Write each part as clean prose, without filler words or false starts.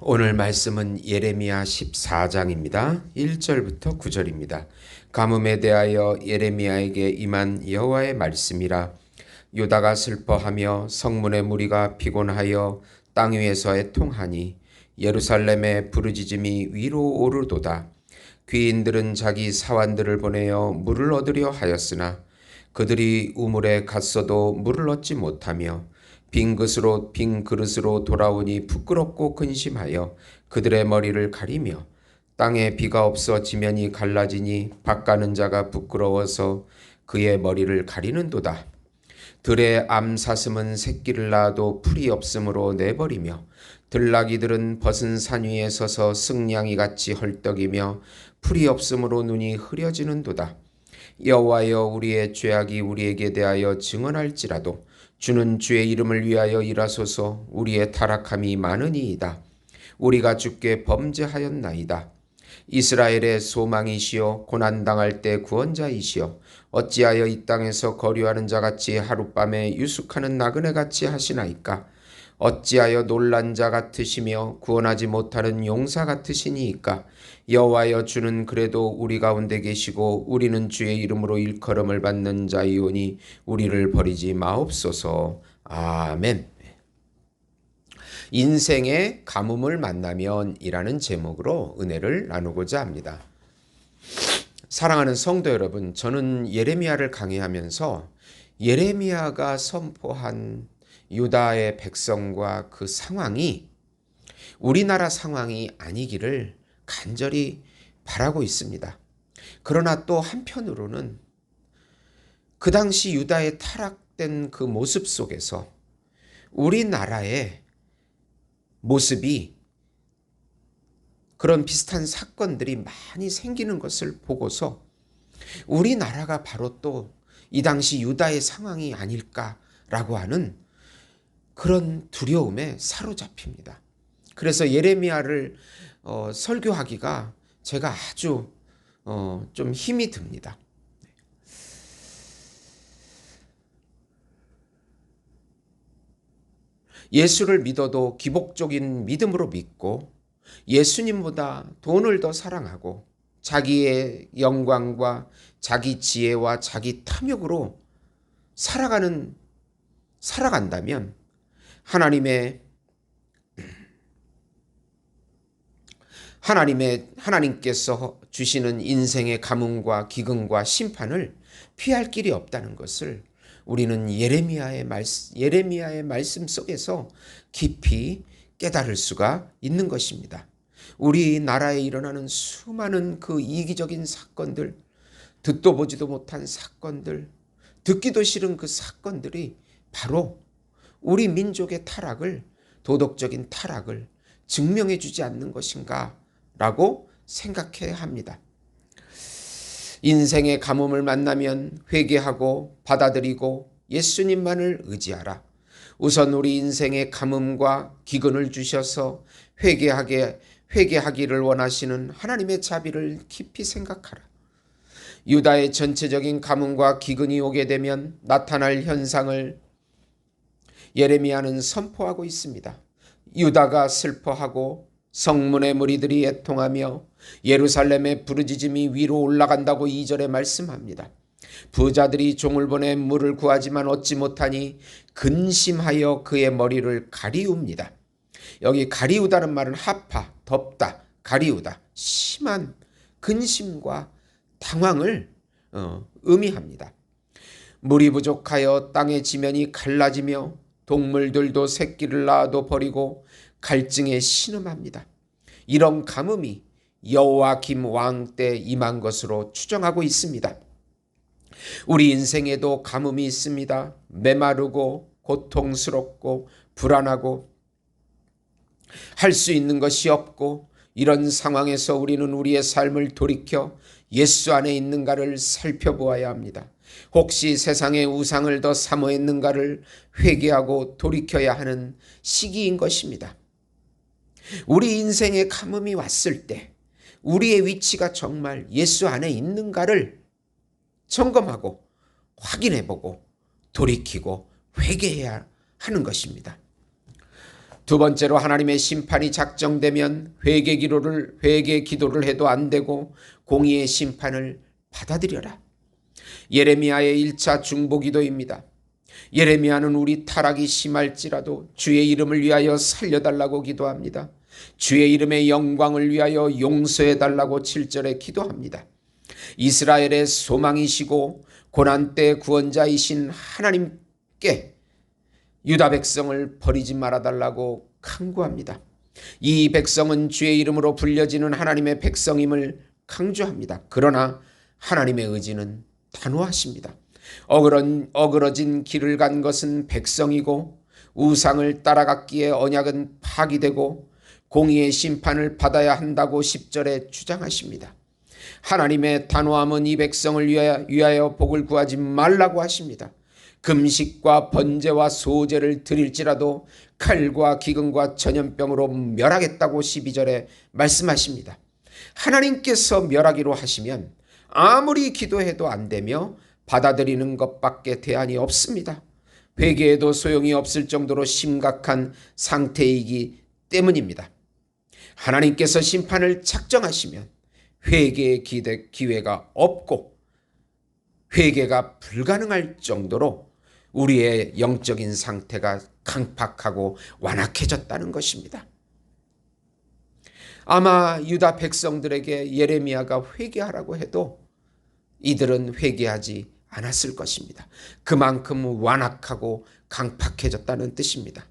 오늘 말씀은 예레미야 14장입니다. 1절부터 9절입니다. 가뭄에 대하여 예레미야에게 임한 여호와의 말씀이라. 유다가 슬퍼하며 성문의 무리가 피곤하여 땅 위에서 애통하니 예루살렘의 부르짖음이 위로 오르도다. 귀인들은 자기 사환들을 보내어 물을 얻으려 하였으나 그들이 우물에 갔어도 물을 얻지 못하며 빈 그릇으로 돌아오니 부끄럽고 근심하여 그들의 머리를 가리며 땅에 비가 없어 지면이 갈라지니 밭가는 자가 부끄러워서 그의 머리를 가리는도다. 들의 암사슴은 새끼를 낳아도 풀이 없으므로 내버리며 들나귀들은 벗은 산 위에 서서 승냥이 같이 헐떡이며 풀이 없으므로 눈이 흐려지는도다. 여호와여, 우리의 죄악이 우리에게 대하여 증언할지라도 주는 주의 이름을 위하여 일하소서. 우리의 타락함이 많으니이다. 우리가 주께 범죄하였나이다. 이스라엘의 소망이시여, 고난당할 때 구원자이시여, 어찌하여 이 땅에서 거류하는 자같이 하룻밤에 유숙하는 나그네같이 하시나이까? 어찌하여 놀란 자 같으시며 구원하지 못하는 용사 같으시니이까? 여호와여, 주는 그래도 우리 가운데 계시고 우리는 주의 이름으로 일컬음을 받는 자이오니 우리를 버리지 마옵소서. 아멘. 인생의 가뭄을 만나면 이라는 제목으로 은혜를 나누고자 합니다. 사랑하는 성도 여러분, 저는 예레미야를 강의하면서 예레미야가 선포한 유다의 백성과 그 상황이 우리나라 상황이 아니기를 간절히 바라고 있습니다. 그러나 또 한편으로는 그 당시 유다의 타락된 그 모습 속에서 우리나라의 모습이 그런 비슷한 사건들이 많이 생기는 것을 보고서 우리나라가 바로 또 이 당시 유다의 상황이 아닐까라고 하는 그런 두려움에 사로잡힙니다. 그래서 예레미야를 설교하기가 제가 아주 좀 힘이 듭니다. 예수를 믿어도 기복적인 믿음으로 믿고 예수님보다 돈을 더 사랑하고 자기의 영광과 자기 지혜와 자기 탐욕으로 살아간다면 하나님께서 주시는 인생의 가뭄과 기근과 심판을 피할 길이 없다는 것을 우리는 예레미야의 말씀 속에서 깊이 깨달을 수가 있는 것입니다. 우리나라에 일어나는 수많은 그 이기적인 사건들, 듣도 보지도 못한 사건들, 듣기도 싫은 그 사건들이 바로 우리 민족의 타락을, 도덕적인 타락을 증명해 주지 않는 것인가 라고 생각해야 합니다. 인생의 가뭄을 만나면 회개하고 받아들이고 예수님만을 의지하라. 우선 우리 인생의 가뭄과 기근을 주셔서 회개하기를 원하시는 하나님의 자비를 깊이 생각하라. 유다의 전체적인 가뭄과 기근이 오게 되면 나타날 현상을 예레미야는 선포하고 있습니다. 유다가 슬퍼하고 성문의 무리들이 애통하며 예루살렘의 부르짖음이 위로 올라간다고 2절에 말씀합니다. 부자들이 종을 보내 물을 구하지만 얻지 못하니 근심하여 그의 머리를 가리웁니다. 여기 가리우다는 말은 하파, 덥다, 가리우다, 심한 근심과 당황을 의미합니다. 물이 부족하여 땅의 지면이 갈라지며 동물들도 새끼를 낳아도 버리고 갈증에 신음합니다. 이런 가뭄이 여호와김 왕 때 임한 것으로 추정하고 있습니다. 우리 인생에도 가뭄이 있습니다. 메마르고 고통스럽고 불안하고 할 수 있는 것이 없고 이런 상황에서 우리는 우리의 삶을 돌이켜 예수 안에 있는가를 살펴보아야 합니다. 혹시 세상의 우상을 더 사모했는가를 회개하고 돌이켜야 하는 시기인 것입니다. 우리 인생에 가뭄이 왔을 때 우리의 위치가 정말 예수 안에 있는가를 점검하고 확인해보고 돌이키고 회개해야 하는 것입니다. 두 번째로 하나님의 심판이 작정되면 회개 기도를 해도 안 되고 공의의 심판을 받아들여라. 예레미야의 1차 중보기도입니다. 예레미야는 우리 타락이 심할지라도 주의 이름을 위하여 살려달라고 기도합니다. 주의 이름의 영광을 위하여 용서해달라고 7절에 기도합니다. 이스라엘의 소망이시고 고난때 구원자이신 하나님께 유다 백성을 버리지 말아달라고 간구합니다. 이 백성은 주의 이름으로 불려지는 하나님의 백성임을 강조합니다. 그러나 하나님의 의지는 단호하십니다. 어그러진 길을 간 것은 백성이고 우상을 따라갔기에 언약은 파기되고 공의의 심판을 받아야 한다고 10절에 주장하십니다. 하나님의 단호함은 이 백성을 위하여 복을 구하지 말라고 하십니다. 금식과 번제와 소제를 드릴지라도 칼과 기근과 전염병으로 멸하겠다고 12절에 말씀하십니다. 하나님께서 멸하기로 하시면 아무리 기도해도 안 되며 받아들이는 것밖에 대안이 없습니다. 회개해도 소용이 없을 정도로 심각한 상태이기 때문입니다. 하나님께서 심판을 작정하시면 회개의 기회가 없고 회개가 불가능할 정도로 우리의 영적인 상태가 강팍하고 완악해졌다는 것입니다. 아마 유다 백성들에게 예레미야가 회개하라고 해도 이들은 회개하지 않았을 것입니다. 그만큼 완악하고 강팍해졌다는 뜻입니다.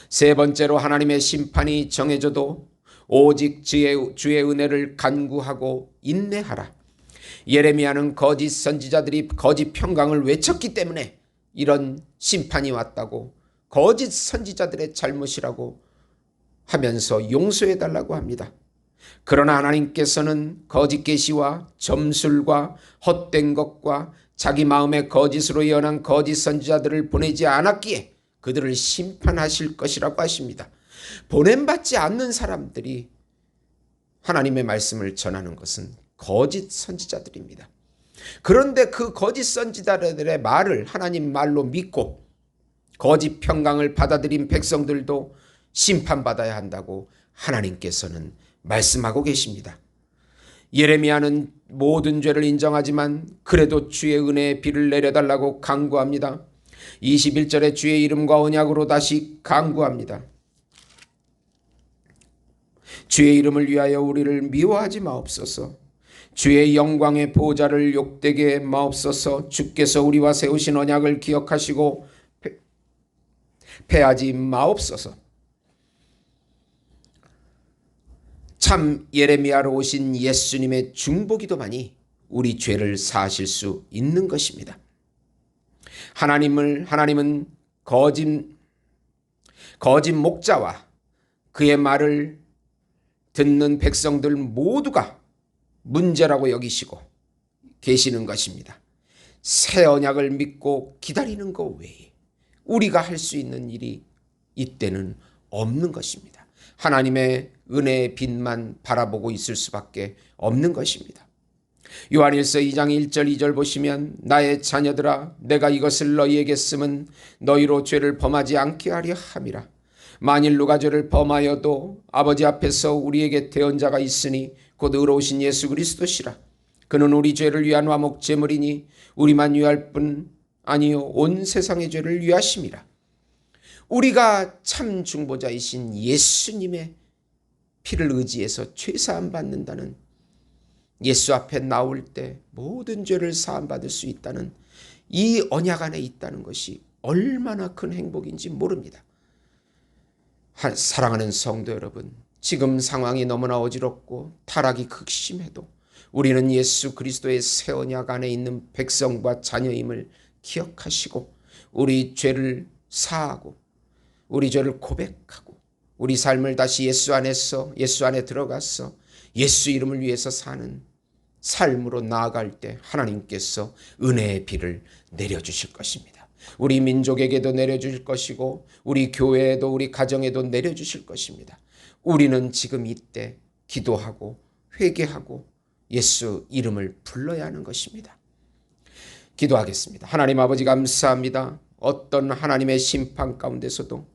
세 번째로 하나님의 심판이 정해져도 오직 주의 은혜를 간구하고 인내하라. 예레미야는 거짓 선지자들이 거짓 평강을 외쳤기 때문에 이런 심판이 왔다고 거짓 선지자들의 잘못이라고 하면서 용서해달라고 합니다. 그러나 하나님께서는 거짓 계시와 점술과 헛된 것과 자기 마음의 거짓으로 예언한 거짓 선지자들을 보내지 않았기에 그들을 심판하실 것이라고 하십니다. 보냄받지 않는 사람들이 하나님의 말씀을 전하는 것은 거짓 선지자들입니다. 그런데 그 거짓 선지자들의 말을 하나님 말로 믿고 거짓 평강을 받아들인 백성들도 심판받아야 한다고 하나님께서는 말씀하고 계십니다. 예레미야는 모든 죄를 인정하지만 그래도 주의 은혜의 비를 내려달라고 간구합니다. 21절에 주의 이름과 언약으로 다시 간구합니다. 주의 이름을 위하여 우리를 미워하지 마옵소서. 주의 영광의 보좌를 욕되게 마옵소서. 주께서 우리와 세우신 언약을 기억하시고 패하지 마옵소서. 참 예레미야로 오신 예수님의 중보기도만이 우리 죄를 사하실 수 있는 것입니다. 하나님은 거짓 목자와 그의 말을 듣는 백성들 모두가 문제라고 여기시고 계시는 것입니다. 새 언약을 믿고 기다리는 것 외에 우리가 할 수 있는 일이 이때는 없는 것입니다. 하나님의 은혜의 빛만 바라보고 있을 수밖에 없는 것입니다. 요한일서 2장 1절 2절 보시면 나의 자녀들아 내가 이것을 너희에게 쓰면 너희로 죄를 범하지 않게 하려 함이라. 만일 누가 죄를 범하여도 아버지 앞에서 우리에게 대언자가 있으니 곧 의로우신 예수 그리스도시라. 그는 우리 죄를 위한 화목 제물이니 우리만 위할 뿐 아니요 온 세상의 죄를 위하심이라. 우리가 참 중보자이신 예수님의 피를 의지해서 죄사함 받는다는, 예수 앞에 나올 때 모든 죄를 사함받을 수 있다는 이 언약 안에 있다는 것이 얼마나 큰 행복인지 모릅니다. 사랑하는 성도 여러분, 지금 상황이 너무나 어지럽고 타락이 극심해도 우리는 예수 그리스도의 새 언약 안에 있는 백성과 자녀임을 기억하시고 우리 죄를 사하고 우리 죄를 고백하고 우리 삶을 다시 예수 안에 들어가서 예수 이름을 위해서 사는 삶으로 나아갈 때 하나님께서 은혜의 비를 내려주실 것입니다. 우리 민족에게도 내려주실 것이고 우리 교회에도 우리 가정에도 내려주실 것입니다. 우리는 지금 이때 기도하고 회개하고 예수 이름을 불러야 하는 것입니다. 기도하겠습니다. 하나님 아버지 감사합니다. 어떤 하나님의 심판 가운데서도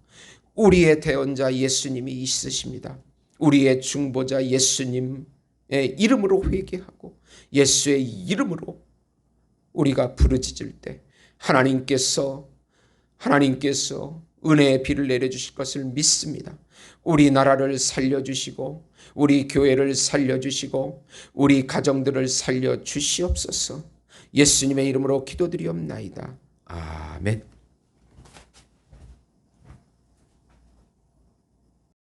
우리의 대언자 예수님이 있으십니다. 우리의 중보자 예수님의 이름으로 회개하고 예수의 이름으로 우리가 부르짖을 때 하나님께서 은혜의 비를 내려주실 것을 믿습니다. 우리 나라를 살려주시고 우리 교회를 살려주시고 우리 가정들을 살려주시옵소서. 예수님의 이름으로 기도드리옵나이다. 아멘.